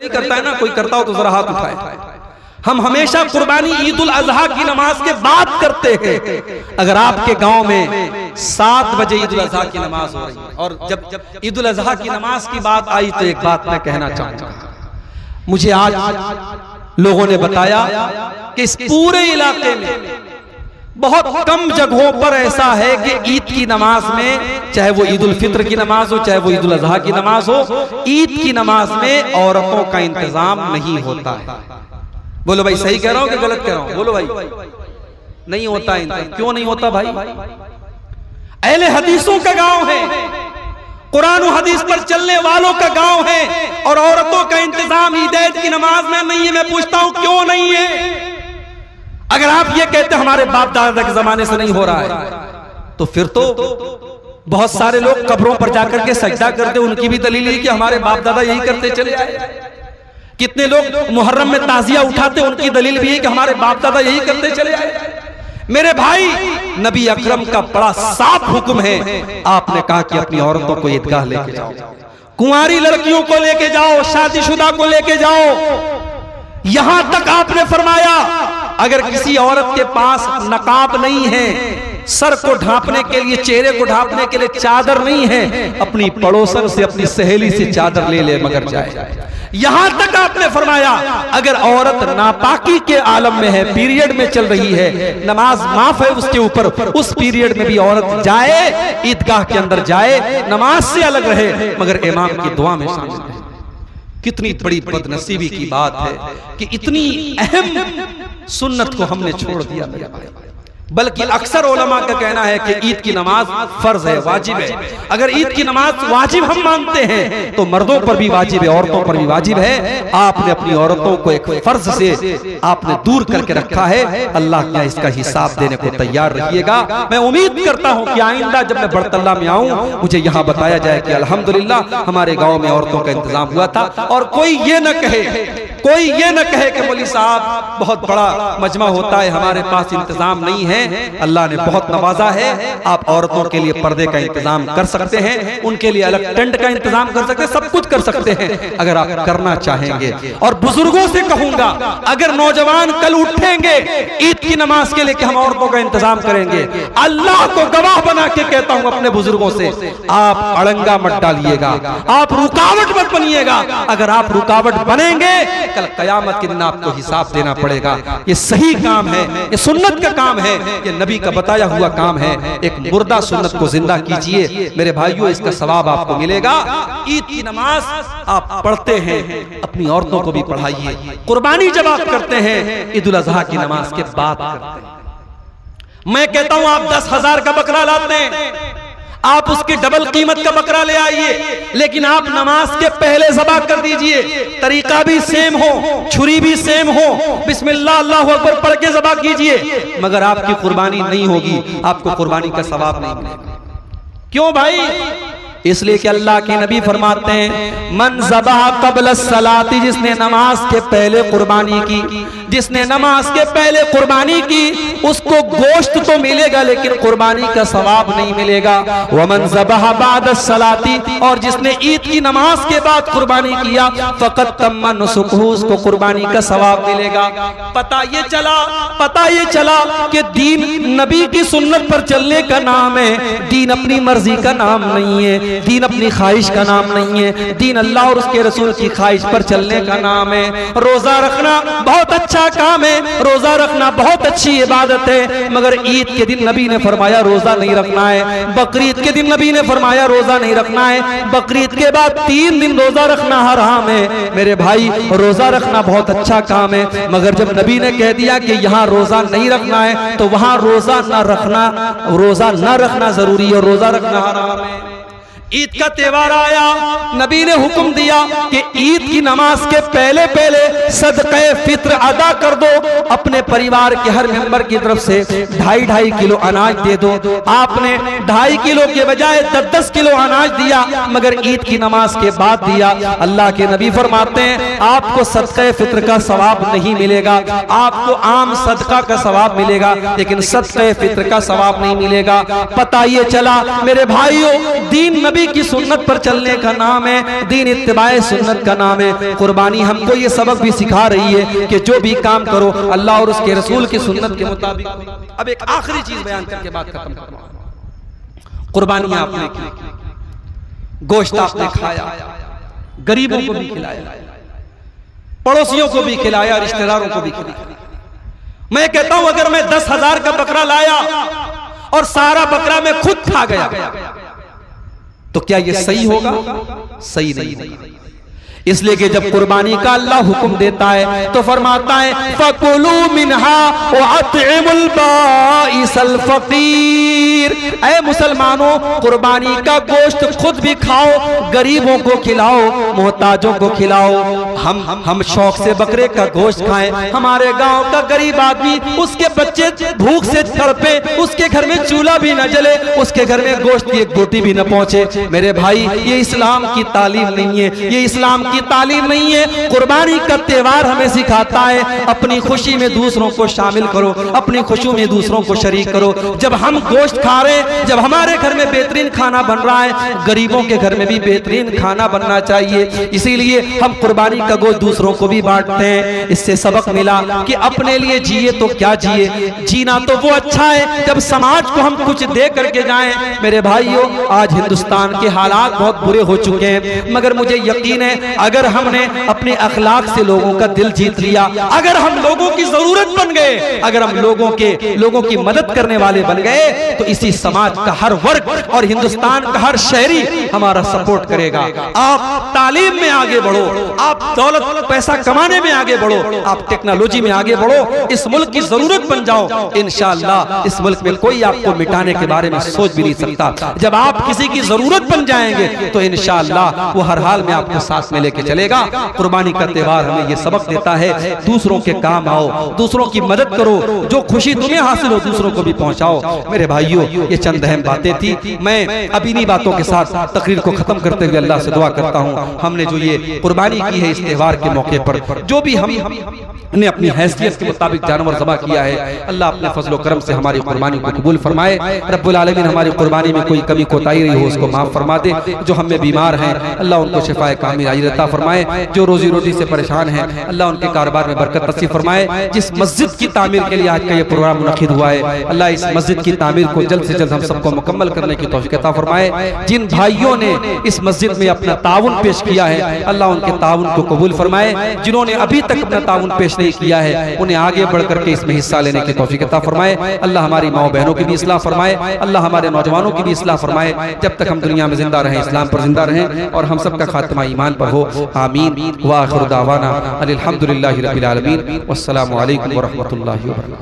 नहीं करता है ना, कोई करता हो तो जरा हाथ उठाए। हम हमेशा कुर्बानी ईद उल अजहा की नमाज के बाद करते हैं। अगर आपके गांव में 7 बजे ईद उल अजहा की नमाज हो रही है और जब ईद उल अजहा की नमाज की बात आई तो एक बात मैं कहना चाहूंगा। मुझे आज लोगों ने बताया कि इस पूरे इलाके में बहुत कम जगहों पर ऐसा है कि ईद की नमाज में, चाहे वो ईद उल फित्र की नमाज हो चाहे वो ईद उल अजहा की नमाज हो, ईद की नमाज में औरतों का इंतजाम नहीं होता है। बोलो भाई, सही कह रहा हूं कि गलत कह रहा हूं? बोलो भाई, नहीं होता है। क्यों नहीं होता भाई? अहले हदीसों का गांव है, कुरान और हदीस पर चलने वालों का गांव है, और औरतों का इंतजाम ईद की नमाज में नहीं है। मैं पूछता हूं क्यों नहीं है? अगर आप ये कहते हमारे बाप दादा के जमाने से नहीं हो रहा है, तो फिर तो बहुत सारे लोग कब्रों पर जाकर के सजदा करते, उनकी भी दलील है कि हमारे बाप दादा यही करते चले आए। कितने लोग मुहर्रम में ताजिया उठाते, उनकी दलील भी है कि हमारे बाप दादा यही करते चले आए। मेरे भाई, नबी अकरम का बड़ा साफ हुक्म है। आपने कहा कि अपनी औरतों को ईदगाह लेके जाओ, कुंवारी लड़कियों को लेके जाओ, शादीशुदा को लेके जाओ। यहां तक आपने फरमाया अगर किसी औरत के पास नकाब नहीं है, सर को ढांपने के लिए, चेहरे को ढांपने के लिए चादर नहीं है, अपनी पड़ोसन से, अपनी सहेली से चादर ले ले मगर जाए। यहां तक आपने फरमाया अगर औरत नापाकी के आलम में है, पीरियड में चल रही है, नमाज माफ है उसके ऊपर, उस पीरियड में भी औरत जाए, ईदगाह के अंदर जाए, नमाज से अलग रहे मगर इमाम की दुआ में शामिल रहे। कितनी बड़ी बदनसीबी की बात है कि इतनी अहम सुन्नत को हमने छोड़ दिया मेरे भाई। बल्कि अक्सर उलमा का कहना है कि ईद की नमाज फर्ज है, वाजिब है। अगर ईद की नमाज वाजिब हम मानते हैं तो मर्दों पर भी वाजिब है, औरतों पर भी वाजिब है। आपने अपनी औरतों को एक फर्ज से आपने दूर करके रखा है। अल्लाह क्या इसका हिसाब देने को तैयार रहिएगा। मैं उम्मीद करता हूं कि आइंदा जब मैं बड़तल्ला में आऊं, मुझे यहाँ बताया जाए कि अल्हम्दुलिल्लाह हमारे गाँव में औरतों का इंतजाम हुआ था। और कोई ये न कहे कि मौलवी साहब बहुत बड़ा मजमा होता है, हमारे पास इंतजाम नहीं है। अल्लाह ने बहुत नवाजा है। आप औरतों के लिए पर्दे का इंतजाम कर सकते हैं, उनके लिए अलग टेंट का इंतजाम कर सकते हैं, सब कुछ कर सकते हैं अगर आप करना चाहेंगे। और बुजुर्गों से कहूंगा, अगर नौजवान कल उठेंगे ईद की नमाज के लिए कि हम औरतों का इंतजाम करेंगे, अल्लाह को गवाह बना के कहता हूं अपने बुजुर्गों से, आप अड़ंगा मत डालिएगा, आप रुकावट मत बनिएगा। अगर आप रुकावट बनेंगे कल कयामत के दिन आपको हिसाब देना पड़ेगा। ये सही काम है, ये सुन्नत का काम है, ये नबी का बताया हुआ काम है। एक मुर्दा सुन्नत को जिंदा कीजिए मेरे भाइयों, इसका सवाब आपको मिलेगा। ईद की नमाज आप पढ़ते हैं, अपनी औरतों को भी पढ़ाइए। कुर्बानी जब आप करते हैं ईद उल अजहा की नमाज के बाद करते हैं। मैं कहता हूं आप 10,000 का बकरा लाते हैं, आप उसकी डबल कीमत का बकरा ले आइए, लेकिन आप नमाज के पहले ज़बह कर दीजिए। तरीका भी सेम हो, छुरी भी सेम हो, बिस्मिल्लाह अल्लाहु अकबर पढ़ के ज़बह कीजिए, मगर आपकी कुर्बानी नहीं होगी, आपको कुर्बानी का सवाब नहीं मिलेगा। क्यों भाई? इसलिए कि अल्लाह के नबी फरमाते हैं, मन ज़बह क़ब्ल सलाती, जिसने नमाज के पहले कुर्बानी की, जिसने नमाज के पहले कुर्बानी की, उसको गोश्त तो मिलेगा लेकिन कुर्बानी का सवाब नहीं मिलेगा। वमन ज़बह बाद सलाती, और जिसने ईद की नमाज के बाद कुर्बानी किया, फ़क़द तम्मा नुसुकहू, उसको कुर्बानी का सवाब मिलेगा। पता ये चला कि दीन नबी की सुन्नत पर चलने का नाम है, दीन अपनी मर्जी का नाम नहीं है, दीन अपनी ख्वाहिश का नाम नहीं है, दीन अल्लाह और उसके रसूल की ख्वाहिश पर चलने का नाम है। रोजा रखना बहुत अच्छा काम है, रोजा रखना बहुत अच्छी इबादत है, मगर ईद के दिन नबी ने फरमाया रोजा नहीं रखना है, बकरीद के दिन नबी ने फरमाया रोजा नहीं रखना है, बकरीद के बाद 3 दिन रोजा रखना हराम है। मेरे भाई, रोजा रखना बहुत अच्छा काम है, मगर जब नबी ने कह दिया कि यहाँ रोजा नहीं रखना है तो वहां रोजा न रखना जरूरी है, रोजा रखना हराम है। ईद का त्योहार आया, नबी ने हुक्म दिया कि ईद की नमाज के पहले सदक़े फित्र अदा कर दो, अपने परिवार के हर मेंबर की तरफ से 2.5 किलो अनाज दे दो। आपने 2.5 किलो के बजाय 10 किलो अनाज दिया, मगर ईद की नमाज के बाद दिया। अल्लाह के नबी फरमाते हैं आपको सदक़े फित्र का सवाब नहीं मिलेगा, आपको आम सदका का सवाब मिलेगा, लेकिन सदक़े फित्र का सवाब नहीं मिलेगा। पता ये चला मेरे भाइयों, दीन नबी नबी की सुन्नत पर चलने का नाम है, दीन इत्तिबाए सुन्नत का नाम है। कुर्बानी हमको ये सबक भी सिखा रही है कि जो भी काम करो अल्लाह और उसके रसूल की सुन्नत के मुताबिक। अब एक आखिरी चीज बयान करके बात खत्म करूंगा। कुर्बानी आपने की, गोश्त आपने खाया, गरीबों को भी खिलाया, पड़ोसियों को भी खिलाया, रिश्तेदारों को भी खिलाया। मैं कहता हूं अगर मैं 10,000 का बकरा लाया और सारा बकरा मैं खुद खा गया तो क्या यह सही होगा? सही नहीं। इसलिए कि जब कुर्बानी का अल्लाह हुक्म देता है तो फरमाता है फकुलू मिनहा व अतइमुल बाइसल फकीर। ऐ मुसलमानों, कुर्बानी का गोश्त खुद भी खाओ, गरीबों को खिलाओ, मोहताजों को खिलाओ। हम शौक से बकरे का गोश्त खाएं, हमारे गांव का गरीब आदमी, उसके बच्चे भूख से तड़पे, उसके घर में चूल्हा भी न जले, उसके घर में गोश्त की एक बोटी भी न पहुंचे। मेरे भाई, ये इस्लाम की तालीम नहीं है, ये इस्लाम की तालीम नहीं है। कुर्बानी का त्योहार हमें सिखाता है अपनी खुशी में दूसरों को शामिल करो, अपनी खुशियों में दूसरों को शरीक करो। जब हम गोश्त खा रहे हैं, जब हमारे घर में बेहतरीन खाना बन रहा है, गरीबों के घर में भी बेहतरीन खाना बनना चाहिए। इसीलिए हम कुर्बानी का गोश्त दूसरों को भी बांटते हैं। इससे सबक मिला कि अपने लिए जिए तो क्या जिए, जीना तो वो अच्छा है जब समाज को हम कुछ दे करके जाएं। मेरे भाइयों, आज हिंदुस्तान के हालात बहुत बुरे हो चुके हैं, मगर मुझे यकीन है अगर हमने अपने अखलाक से लोगों का दिल जीत लिया, अगर हम लोगों की जरूरत बन गए, अगर हम लोगों की मदद करने वाले बन गए, तो इसी समाज का हर वर्ग और हिंदुस्तान का हर शहरी हमारा सपोर्ट करेगा। आप तालीम में आगे बढ़ो, आप दौलत पैसा कमाने में आगे बढ़ो, आप टेक्नोलॉजी में आगे बढ़ो, इस मुल्क की जरूरत बन जाओ। इंशाअल्लाह इस मुल्क में कोई आपको मिटाने के बारे में सोच भी नहीं सकता। जब आप किसी की जरूरत बन जाएंगे तो इंशाअल्लाह वो हर हाल में आपको साथ में लेके चलेगा। कुर्बानी का त्योहार हमें ये सबक देता है, दूसरों के काम आओ, दूसरों की मदद करो, जो खुशी तुम्हें हासिल हो दूसरों को भी पहुंचाओ। मेरे भाइयों, ये चंद अहम बातें थी। मैं अब इन्हीं बातों के साथ तकरीर को खत्म करते हुए अल्लाह से दुआ करता हूं, हमने जो ये कुर्बानी की है इस त्योहार के मौके पर, जो भी हमने अपनी हैसियत के मुताबिक जानवर ज़बह किया है, अल्लाह अपने फजल व करम से हमारी कुर्बानी को कबूल फरमाए। रब्बुल आलमीन हमारी कुर्बानी में कोई कमी कोताही रही हो उसको माफ फरमा दे। जो हम में बीमार हैं अल्लाह उनको शिफाए कामिल अता फरमाए। जो रोजी रोटी से परेशान हैं अल्लाह उनके कारोबार में बरकत नसीब फरमाए। जिस मस्जिद की तामीर के लिए आज का ये प्रोग्राम मुनक़िद हुआ है, अल्लाह इस मस्जिद की तामीर को जल्द से जल्द हम सबको मुकम्मल करने की तौफीक अता फरमाए। जिन भाइयों ने इस मस्जिद में अपना ताउन पेश किया है अल्लाह उनके ताउन को कबूल फरमाए। जिन्होंने अभी तक अपना ताउन पेश नहीं किया है उन्हें आगे बढ़ करके इसमें हिस्सा लेने की तौफीक अता फरमाए। अल्लाह हमारी माओ बहनों की भी इस्लाह फरमाए, अल्लाह हमारे नौजवानों की भी इस्लाह फरमाए। जब तक हम दुनिया में जिंदा रहें इस्लाम पर जिंदा रहें और हम सबका खात्मा ईमान पर हो। आमीन। व आखिर दावाना अनिल हम्दुलिल्लाहि रब्बिल आलमीन। वस्सलामु अलैकुम व रहमतुल्लाहि व बरकातुहू।